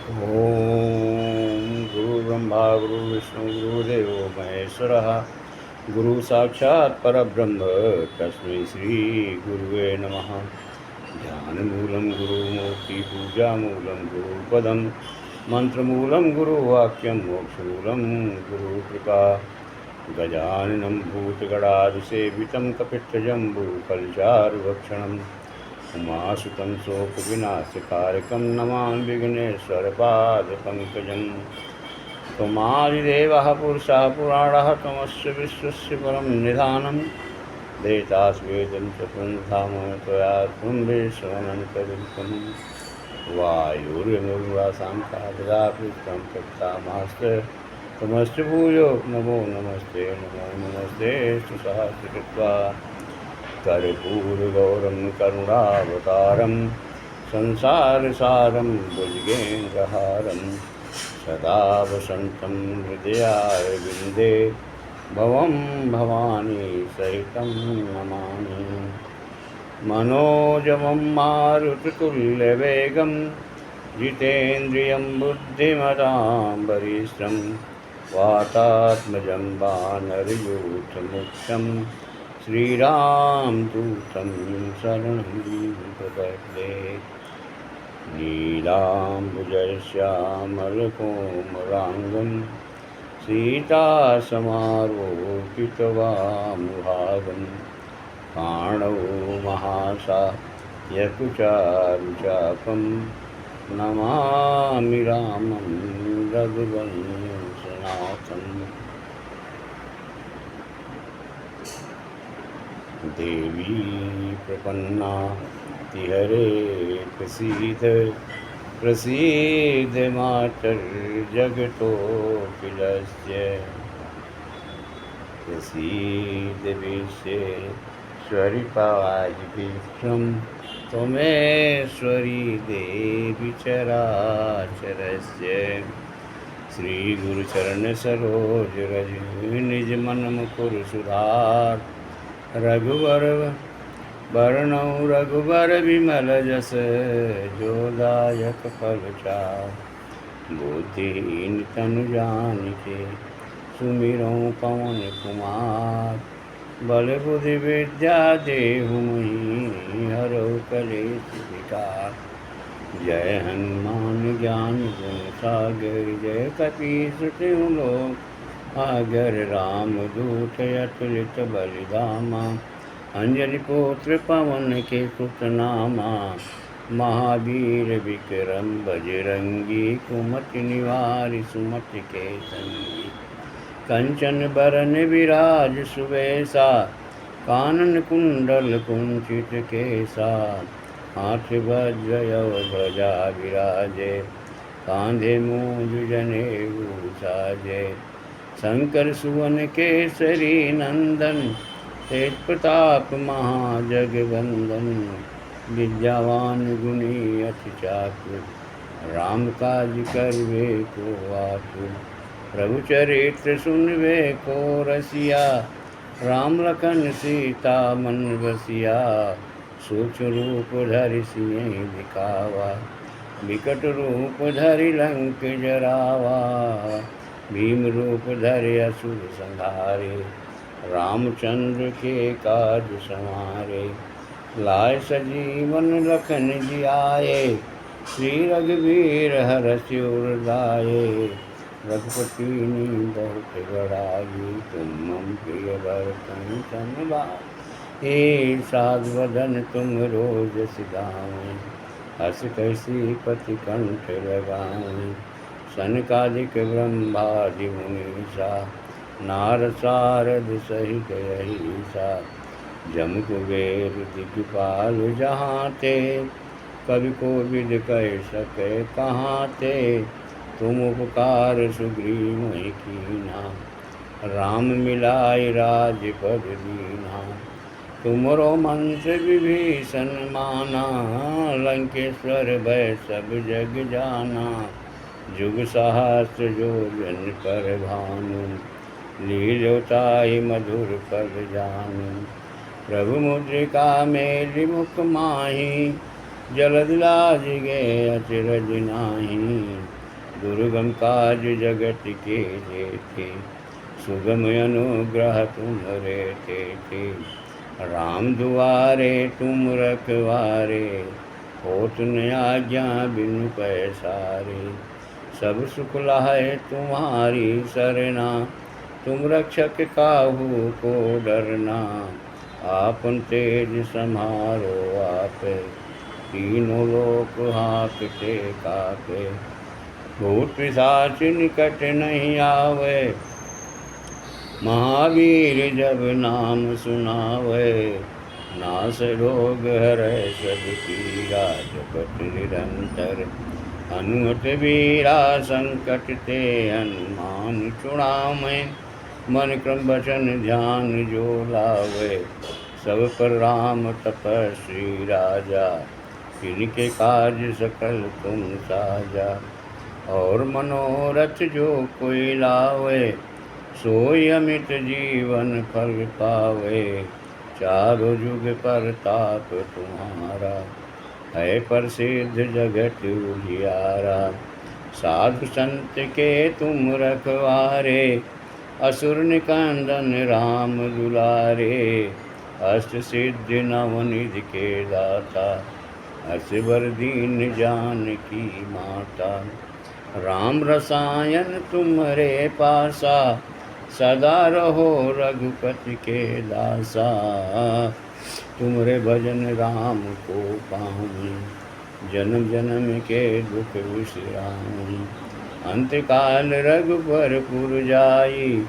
ओम गुरु ब्रह्मा गुरु विष्णु गुरुदेवो महेश्वरः गुरु साक्षात् परब्रह्म तस्मै श्री गुरुवे नमः। ध्यानमूलं गुरुमूर्ति पूजामूलं गुरुपदं मंत्रमूलं गुरुवाक्यं मोक्षमूलं गुरुकृपा। गजाननं भूतगणादिसेवितं कपित्थजम्बूफलचारुभक्षणं उमासुतं शोकविनाशकारकं नमामि विघ्नेश्वरपादपङ्कजं। त्वमादिदेवः पुरुषः पुराणः त्वमस्य विश्वस्य परं निधानं वेदास्वेदं च पुंसाम त्वया पुंभीश्वरनन्तविक्रमं वायुर्यमुर्वासाङ्काददापृष्टं तत्तामाश्च तमश्च भूयो नमो नमस्ते नमो नमस्ते सुसहस्रकृत्वा कर्पूरगौरं करुणावतारं संसारसारं भुजगेन्द्रहारं सदा वसन्तं हृदयारविन्दे भवं भवानी सहितं नमामि। मनोजवं मारुततुल्यवेगं जितेन्द्रियं बुद्धिमतां वरिष्ठं वातात्मजं वानरयूथमुख्यं श्रीरामदूतं शरणं प्रपद्ये। नीलाम्बुजश्यामलकोमलाङ्गं सीतासमारोपितवामुभागं पाणौ महासायकुचारुचापं नमामि रामं रघुवंशनाथम्। देवी प्रपन्ना तिहरे प्रसीद प्रसीद मातर्जगतोऽखिलस्य प्रसीद विश्वेश्वरि पाहिभीष्टं त्वमेश्वरी देवी चराचरस्य। श्री गुरुचरण सरोज रज निज मन मुकुर सुधार रघुवर वर्णौ रघुवर विमल जस जोदायक फलचार। बुद्धिहीन तनु जानिके सुमिरौ पवन कुमार बल बुद्धि विद्या देहु मोहि हरौ कलेश विकार। जय हनुमान ज्ञान गुण सागर जय कपीस तिहु लोक आगर रामदूत अतुलित बलिधामा अंजलि पुत्र पवन के सुत नामा। महावीर विक्रम बजरंगी कुमति निवारि सुमति के संगी। कंचन बरन विराज सुवेशा कानन कुंडल कुंचित केसा। हाथ वज्र ध्वजा विराजे कांधे मूंज जनेऊ साजे। शंकर सुवन केसरी नंदन तेज प्रताप महाजगवंदन। विद्यावान गुणी अति चातुर राम काज करवे को आतुर। प्रभु चरित्र सुनवे को रसिया राम लखन सीता मन बसिया। सूक्ष्म रूप धरि सिंह दिखावा विकट रूप धरि लंक जरावा। भीम रूप धरि असुर संहारे रामचंद्र के काज संवारे। लाय सजीवन लखन जियाए श्री रघुवीर हरषि उर लाए। रघुपति ने बहुत बड़ाई तुम मम प्रिय भरतन तन भाई। हे साधवदन तुम रोज सिधाए हस कैसी पति कंठ लगाए। सनकादिक ब्रह्मादि मुनीसा नारद सारद सहित अहिसा। जम कुबेर दिखपाल जहाँ ते कवि को विद कह सके कहाँ ते। तुम उपकार सुग्रीव ही कीना राम मिलाए राजपद दीना। तुमरो मंत्र विभीषण माना लंकेश्वर भय सब जग जाना। जुग सहस्र जो जन पर भानु लील्योताहि मधुर फल जानु। प्रभु मुद्रिका मेलि मुख माहि जलद लाज गए अचरज नाही, दुर्गम काज जगत के जेते, सुगम अनुग्रह तुम्हारे थे। राम दुआरे तुम रखवारे, होत न आज्ञा बिनु पैसारे। सब सुख लाहे तुम्हारी सरना, तुम रक्षक काहू को डरना। आपन तेज सम्हारो आपे, तीनों लोक हाँकते कापे। भूत पिशाच निकट नहीं आवे, महावीर जब नाम सुनावे। नास रोग हरै सब पीरा, जपत निरंतर हनुमत वीरा। संकट ते हनुमान छुड़ावे, मन क्रम वचन ध्यान जो लावे। सब पर राम तपस्वी राजा, तिनके काज सकल तुम साजा। और मनोरथ जो कोई लावे, सोई अमित जीवन फल पावे। चारों युग परताप तुम्हारा, है प्रसिद्ध जगत उजियारा। साधु संत के तुम रखवारे, असुर निकंदन राम दुलारे। अष्ट सिद्धि नवनिधि के दाता, असबर दीन जानकी माता। राम रसायन तुम्हारे पासा, सदा रहो रघुपति के दासा। तुम्हारे भजन राम को पाऊँ, जन्म जन्म के दुख विश्राम। अंतकाल रघुबर पुर जाई,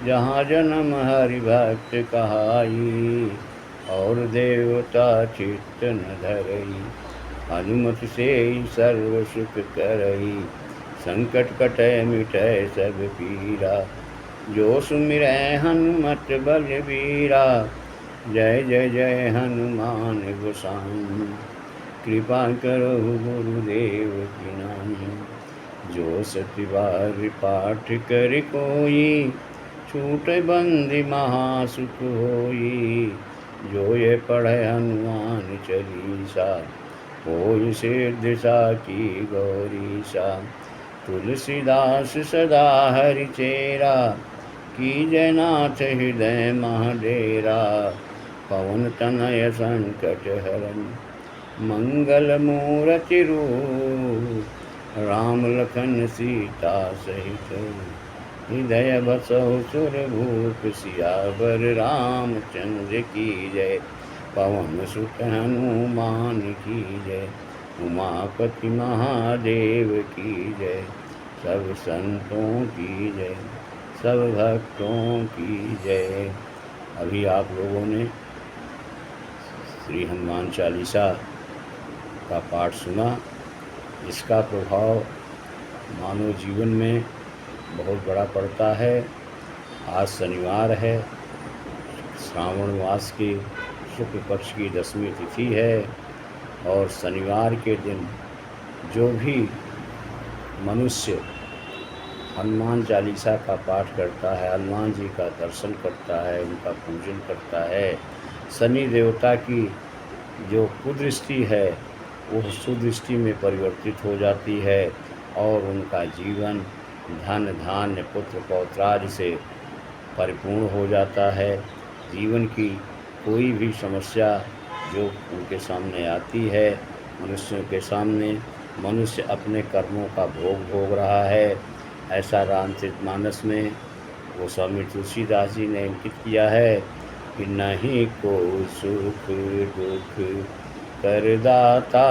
जहाँ जन्म हरि भक्त कहाई। और देवता चित्त न धरई, हनुमत से सर्व सुख करई। संकट कटै मिटै सब पीरा, जो सुमिरै हनुमत बलबीरा। जय जय जय हनुमान गोसाई, कृपा करो गुरुदेव की नाई। जो सति बार पाठ कर कोई, छूट बंदी महासुख होई। जो ये पढ़े हनुमान चालीसा, होई सिद्धि साखी गौरीसा। तुलसीदास सदा हरि चेरा, कीजय नाथ हृदय महाडेरा। पवन तनय संकट हरन, मंगल मूरति रूप। राम लखन सीता सहित, हृदय बसहु सुरभूप। सियावर रामचंद्र की जय, पवन सुत हनुमान की जय। उमापति महादेव की जय, सब संतों की जय, सब भक्तों की जय। अभी आप लोगों ने श्री हनुमान चालीसा का पाठ सुना। इसका प्रभाव मानव जीवन में बहुत बड़ा पड़ता है। आज शनिवार है, श्रावण मास की शुक्ल पक्ष की 10वीं तिथि है। और शनिवार के दिन जो भी मनुष्य हनुमान चालीसा का पाठ करता है, हनुमान जी का दर्शन करता है, उनका पूजन करता है, शनि देवता की जो कुदृष्टि है वो सुदृष्टि में परिवर्तित हो जाती है और उनका जीवन धन धान्य पुत्र पौत्रादि से परिपूर्ण हो जाता है। जीवन की कोई भी समस्या जो उनके सामने आती है, मनुष्यों के सामने, मनुष्य अपने कर्मों का भोग रहा है। ऐसा रामचरितमानस में गोस्वामी तुलसीदास जी ने अंकित किया है कि नहीं को सुख दुख करदाता,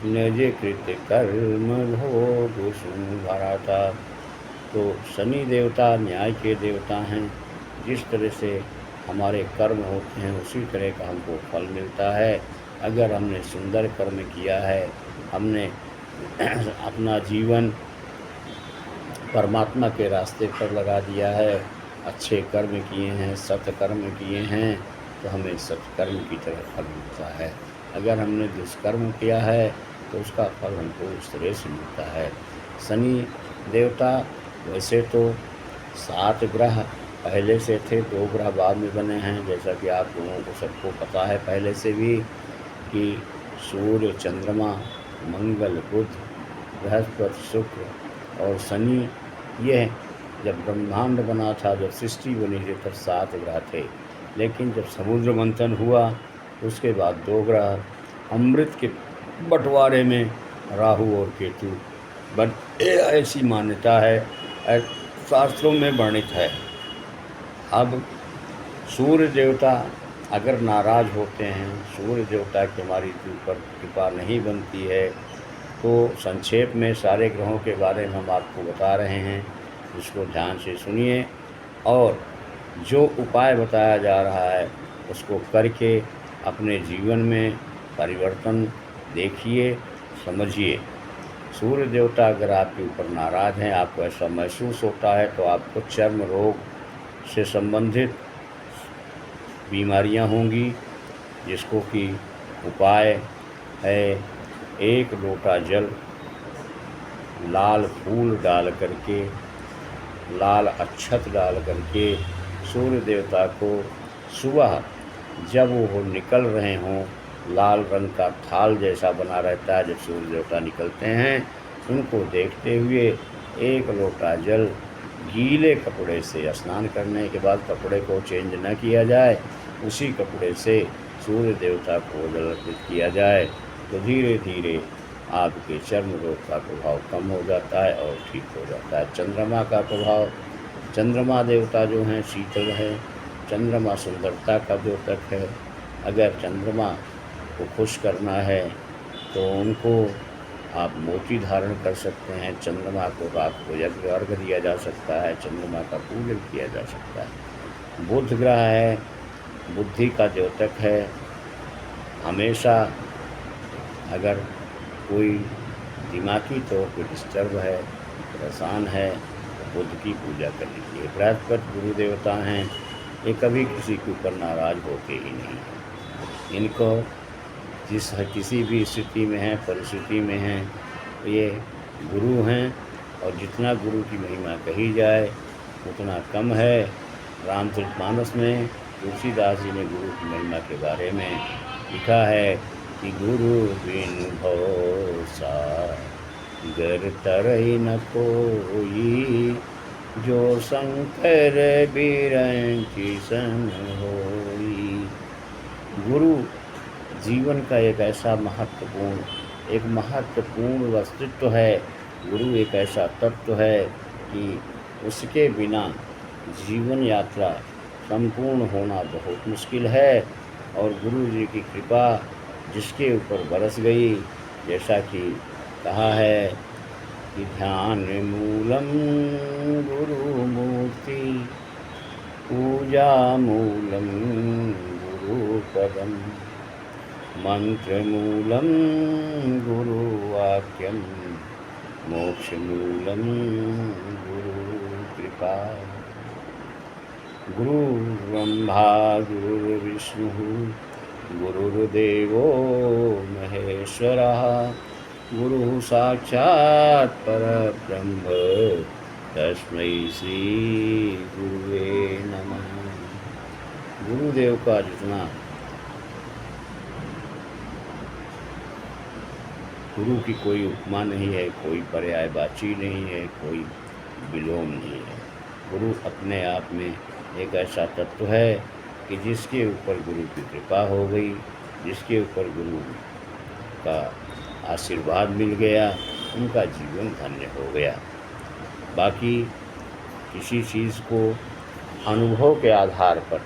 निज कृत कर्म भोग सुन भराता। तो शनि देवता न्याय के देवता हैं। जिस तरह से हमारे कर्म होते हैं उसी तरह का हमको फल मिलता है। अगर हमने सुंदर कर्म किया है, हमने अपना जीवन परमात्मा के रास्ते पर लगा दिया है, अच्छे कर्म किए हैं, सत्कर्म किए हैं, तो हमें सत्कर्म की तरह फल मिलता है। अगर हमने दुष्कर्म किया है तो उसका फल हमको उस तरह से मिलता है। शनि देवता वैसे तो 7 ग्रह पहले से थे, 2 ग्रह बाद में बने हैं। जैसा कि आप लोगों को सबको पता है पहले से भी कि सूर्य, चंद्रमा, मंगल, बुध, बृहस्पति, शुक्र और शनि, यह जब ब्रह्मांड बना था, जब सृष्टि बनी थी, तब 7 ग्रह थे। लेकिन जब समुद्र मंथन हुआ उसके बाद 2 ग्रह, अमृत के बंटवारे में राहु और केतु ऐसी मान्यता है, शास्त्रों में वर्णित है। अब सूर्य देवता अगर नाराज़ होते हैं, सूर्य देवता की हमारी ऊपर कृपा नहीं बनती है, तो संक्षेप में सारे ग्रहों के बारे में हम आपको बता रहे हैं, इसको ध्यान से सुनिए और जो उपाय बताया जा रहा है उसको करके अपने जीवन में परिवर्तन देखिए, समझिए। सूर्य देवता अगर आपके ऊपर नाराज़ हैं, आपको ऐसा महसूस होता है, तो आपको चर्म रोग से संबंधित बीमारियां होंगी, जिसको कि उपाय है 1 लोटा जल, लाल फूल डाल करके, लाल अक्षत डाल करके सूर्य देवता को सुबह जब वो निकल रहे हों, लाल रंग का थाल जैसा बना रहता है जब सूर्य देवता निकलते हैं, उनको देखते हुए 1 लोटा जल गीले कपड़े से, स्नान करने के बाद कपड़े को चेंज न किया जाए, उसी कपड़े से सूर्य देवता को जल अर्पित किया जाए, तो धीरे धीरे आपके चर्म रोग का प्रभाव कम हो जाता है और ठीक हो जाता है। चंद्रमा का प्रभाव, चंद्रमा देवता जो हैं शीतल है, चंद्रमा सुंदरता का द्योतक है। अगर चंद्रमा को खुश करना है तो उनको आप मोती धारण कर सकते हैं, चंद्रमा को रात को यज्ञ अर्घ दिया जा सकता है, चंद्रमा का पूजन किया जा सकता है। बुध ग्रह है, बुद्धि का द्योतक है। हमेशा अगर कोई दिमागी तौर पर डिस्टर्ब है, परेशान है, तो बुध की पूजा करनी चाहिए। बृहस्पति गुरु देवता हैं, ये कभी किसी के ऊपर नाराज़ होते ही नहीं। इनको किसी भी स्थिति में है, परिस्थिति में हैं, तो ये गुरु हैं और जितना गुरु की महिमा कही जाए उतना कम है। रामचरितमानस में तुलसीदास जी ने गुरु की महिमा के बारे में लिखा है कि गुरु बिनु भव सागर तरहि न कोई, जो शंकर बिरंची सन होई। गुरु जीवन का एक ऐसा महत्वपूर्ण वस्तुत्व है। गुरु एक ऐसा तत्व है कि उसके बिना जीवन यात्रा संपूर्ण होना बहुत मुश्किल है। और गुरु जी की कृपा जिसके ऊपर बरस गई, जैसा कि कहा है कि ध्यान मूलम गुरु मूर्ति, पूजा मूलम गुरु पदम, मंत्र मूलम गुरु वाक्यम, मोक्ष मूलम गुरु कृपा। गुरु ब्रह्मा गुरु विष्णु गुरुर्देवो महेश्वरः, गुरु साक्षात् परब्रह्म, तस्मै श्री गुरुवे नमः। गुरुदेव का जितना, गुरु की कोई उपमा नहीं है, कोई पर्यायवाची नहीं है, कोई विलोम नहीं है। गुरु अपने आप में एक ऐसा तत्व है कि जिसके ऊपर गुरु की कृपा हो गई, जिसके ऊपर गुरु का आशीर्वाद मिल गया, उनका जीवन धन्य हो गया। बाकी किसी चीज़ को अनुभव के आधार पर,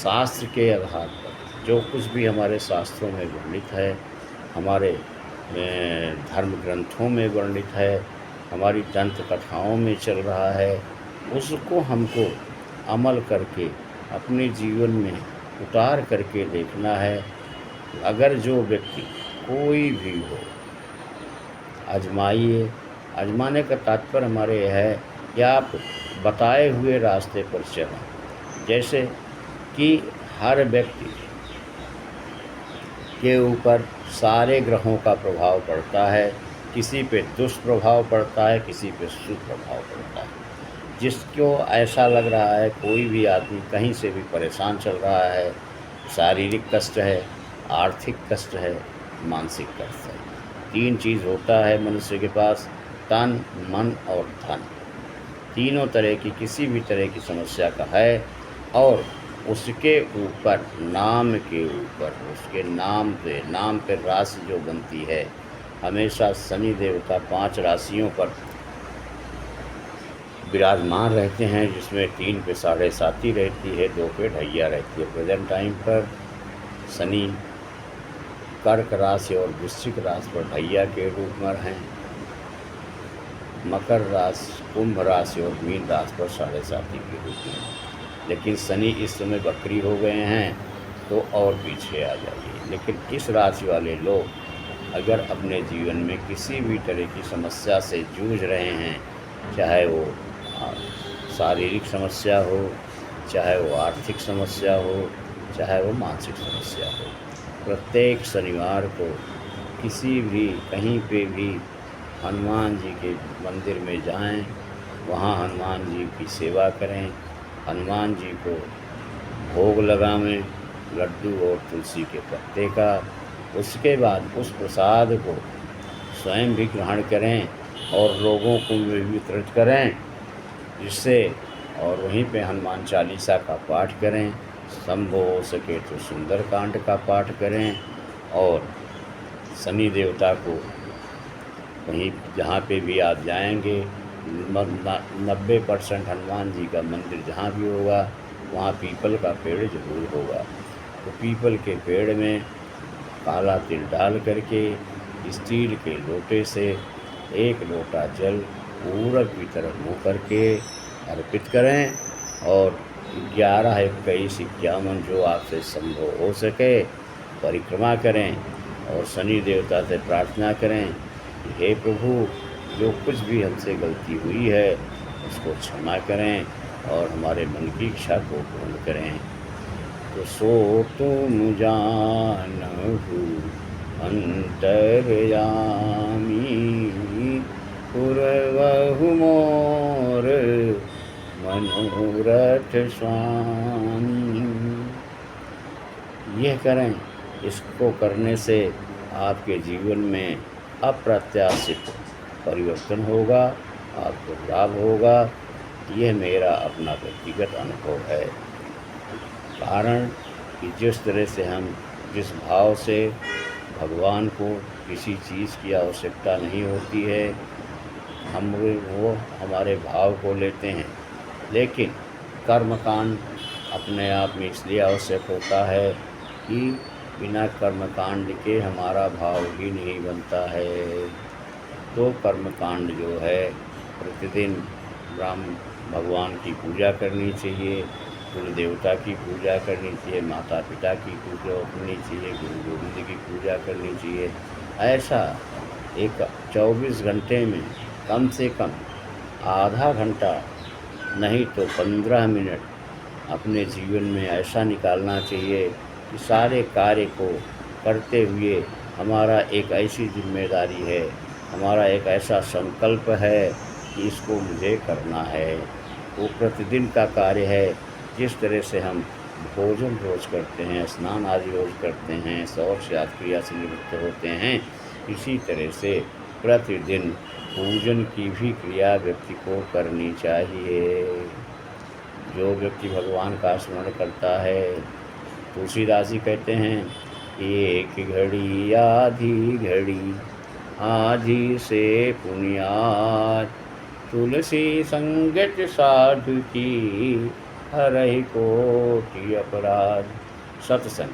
शास्त्र के आधार पर, जो कुछ भी हमारे शास्त्रों में वर्णित है, हमारे धर्म ग्रंथों में वर्णित है, हमारी तंत्र कथाओं में चल रहा है, उसको हमको अमल करके अपने जीवन में उतार करके देखना है। अगर जो व्यक्ति कोई भी हो, आजमाइए। आजमाने का तात्पर्य हमारे यह है कि आप बताए हुए रास्ते पर चलें। जैसे कि हर व्यक्ति के ऊपर सारे ग्रहों का प्रभाव पड़ता है, किसी पे दुष्प्रभाव पड़ता है, किसी पे सुप्रभाव पड़ता है। जिसको ऐसा लग रहा है, कोई भी आदमी कहीं से भी परेशान चल रहा है, शारीरिक कष्ट है, आर्थिक कष्ट है, मानसिक कष्ट है। 3 चीज़ होता है मनुष्य के पास, तन, मन और धन। तीनों तरह की किसी भी तरह की समस्या का है, और उसके ऊपर, नाम के ऊपर, उसके नाम पे राशि जो बनती है, हमेशा शनि देवता 5 राशियों पर विराजमान रहते हैं, जिसमें 3 पे 7.5 रहती है, 2 पे ढैया रहती है। प्रेजेंट टाइम पर शनि कर्क राशि और वृश्चिक राशि पर ढैया के रूप में हैं, मकर राशि, कुंभ राशि और मीन राशि पर 7.5 के रूप में। लेकिन शनि इस समय वक्री हो गए हैं, तो और पीछे आ जाइए। लेकिन इस राशि वाले लोग अगर अपने जीवन में किसी भी तरह की समस्या से जूझ रहे हैं, चाहे वो शारीरिक समस्या हो, चाहे वो आर्थिक समस्या हो, चाहे वो मानसिक समस्या हो, प्रत्येक शनिवार को किसी भी कहीं पे भी हनुमान जी के मंदिर में जाएं, वहाँ हनुमान जी की सेवा करें, हनुमान जी को भोग लगावें लड्डू और तुलसी के पत्ते का। उसके बाद उस प्रसाद को स्वयं भी ग्रहण करें और लोगों को भी वितरित करें, जिससे, और वहीं पे हनुमान चालीसा का पाठ करें, संभव हो सके तो सुंदरकांड का पाठ करें, और शनि देवता को वहीं जहाँ पे भी आप जाएंगे 90% हनुमान जी का मंदिर जहाँ भी होगा, वहाँ पीपल का पेड़ जरूर होगा। तो पीपल के पेड़ में काला तिल डाल करके स्टील के लोटे से 1 लोटा जल पूरब की तरफ मुँह करके अर्पित करें, और 11, 21, 51 जो आपसे संभव हो सके परिक्रमा करें, और शनि देवता से प्रार्थना करें कि हे प्रभु, जो कुछ भी हमसे गलती हुई है उसको क्षमा करें और हमारे मन की इच्छा को पूर्ण करें। तो सो तुम जानहु अंतर्यामी, पुरवहु मोर मनोरथ स्वामी। यह करें, इसको करने से आपके जीवन में अप्रत्याशित परिवर्तन होगा, आपको लाभ होगा। यह मेरा अपना व्यक्तिगत अनुभव है। कारण कि जिस तरह से हम, जिस भाव से भगवान को किसी चीज़ की आवश्यकता नहीं होती है, हम वो हमारे भाव को लेते हैं, लेकिन कर्मकांड अपने आप में इसलिए आवश्यक होता है कि बिना कर्मकांड के हमारा भाव ही नहीं बनता है। तो कर्मकांड जो है, प्रतिदिन ब्रह्म भगवान की पूजा करनी चाहिए, कुल देवता की पूजा करनी चाहिए, माता पिता की पूजा करनी चाहिए, गुरु गोविंद की पूजा करनी चाहिए। ऐसा एक 24 घंटे में कम से कम आधा घंटा नहीं तो 15 मिनट अपने जीवन में ऐसा निकालना चाहिए कि सारे कार्य को करते हुए हमारा एक ऐसी जिम्मेदारी है, हमारा एक ऐसा संकल्प है कि इसको मुझे करना है। वो प्रतिदिन का कार्य है। जिस तरह से हम भोजन रोज़ करते हैं, स्नान आदि रोज़ करते हैं, शौच से क्रिया से निवृत्त होते हैं, इसी तरह से प्रतिदिन पूजन की भी क्रिया व्यक्ति को करनी चाहिए। जो व्यक्ति भगवान का स्मरण करता है, तुलसीदास जी कहते हैं, एक घड़ी आधी घड़ी आधी से पुण्यात, तुलसी संगत साधु की हरहि कोटि अपराध। सत्संग,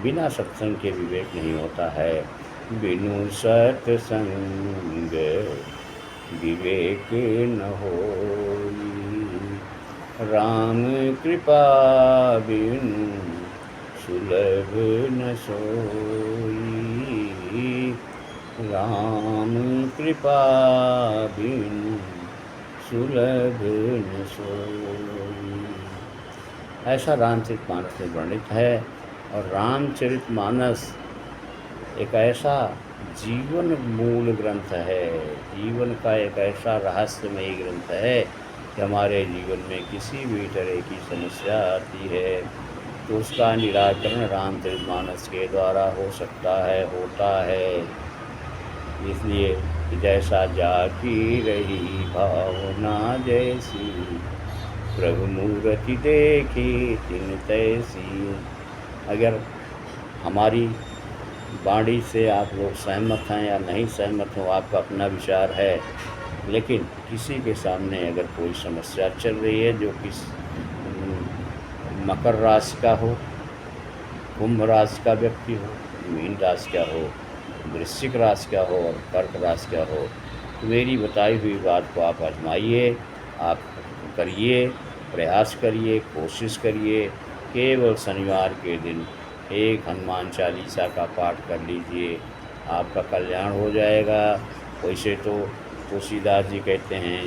बिना सत्संग के विवेक नहीं होता है। बिनु सत्संग विवेक न होई, राम कृपा बिनु सुलभ न सोई, राम कृपा बिनु सुलभ न सोई। ऐसा रामचरितमानस में वर्णित है। और रामचरितमानस एक ऐसा जीवन मूल ग्रंथ है, जीवन का एक ऐसा रहस्यमयी ग्रंथ है कि हमारे जीवन में किसी भी तरह की समस्या आती है, तो उसका निराकरण रामचरितमानस के द्वारा हो सकता है, होता है। इसलिए कि जैसा जाकी रही भावना जैसी, प्रभु मूर्ति देखी तिन तैसी। अगर हमारी वाणी से आप लोग सहमत हैं या नहीं सहमत हो, आपका अपना विचार है, लेकिन किसी के सामने अगर कोई समस्या चल रही है जो कि मकर राशि का हो, कुंभ राशि का व्यक्ति हो, मीन राशि का हो, वृश्चिक राशि का हो और कर्क राशि का हो, तो मेरी बताई हुई बात को आप आजमाइए, आप करिए, प्रयास करिए, कोशिश करिए। केवल शनिवार के दिन एक हनुमान चालीसा का पाठ कर लीजिए, आपका कल्याण हो जाएगा। वैसे तो तुलसीदास जी कहते हैं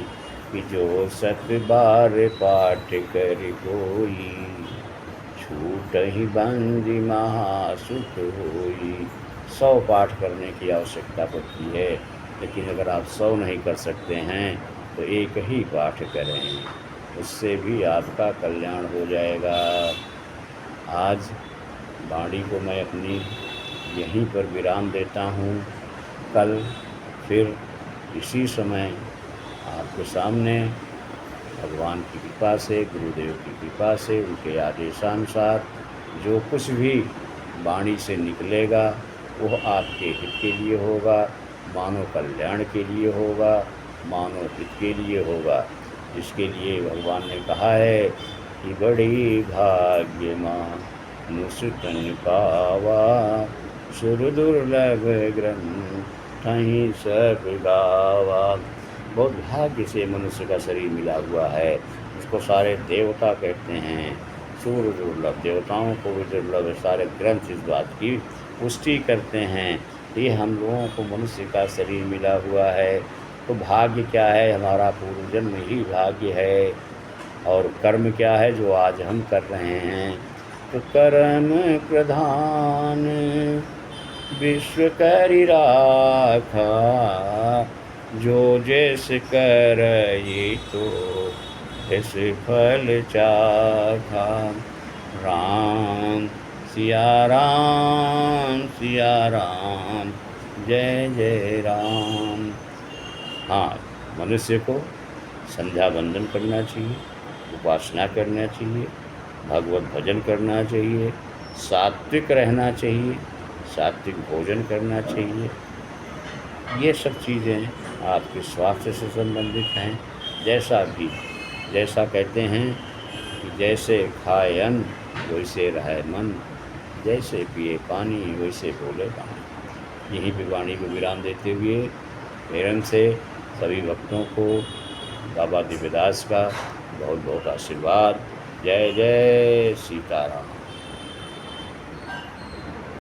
कि जो 7 बार पाठ कर कोई, छूट ही बंदी महासुख होई। 100 पाठ करने की आवश्यकता पड़ती है, लेकिन अगर आप 100 नहीं कर सकते हैं तो एक ही पाठ करें, उससे भी आपका कल्याण हो जाएगा। आज वाणी को मैं अपनी यहीं पर विराम देता हूँ। कल फिर इसी समय आपके सामने भगवान की कृपा से, गुरुदेव की कृपा से, उनके आदेशानुसार जो कुछ भी वाणी से निकलेगा वो आपके हित के लिए होगा, मानव कल्याण के लिए होगा, मानव हित के लिए होगा। जिसके लिए भगवान ने कहा है कि बड़ी भाग्य मानुष तन पावा, सुर दुर्लभ ग्रंथ ही सब गावा। बहुत भाग्य से मनुष्य का शरीर मिला हुआ है, उसको सारे देवता कहते हैं। सूर्य दुर्लभ, देवताओं को भी दुर्लभ, सारे ग्रंथ इस बात की पुष्टि करते हैं। ये हम लोगों को मनुष्य का शरीर मिला हुआ है, तो भाग्य क्या है? हमारा पूर्व जन्म ही भाग्य है। और कर्म क्या है जो आज हम कर रहे हैं? तो कर्म प्रधान विश्व करि राखा, जो जैसे करई तो ऐसे फल चाखा। राम सिया राम, सिया राम, जय जय राम। हाँ, मनुष्य को संध्या वंदन करना चाहिए, उपासना करना चाहिए, भगवत भजन करना चाहिए, सात्विक रहना चाहिए, सात्विक भोजन करना चाहिए। ये सब चीज़ें आपके स्वास्थ्य से संबंधित हैं। जैसा कहते हैं कि जैसे खाए अन्न वैसे रहे मन, जैसे पिए पानी वैसे बोले वाणी। यहीं पे वाणी को विराम देते हुए मेरन से सभी भक्तों को बाबा दिव्यदास का बहुत बहुत आशीर्वाद। जय जय सीताराम।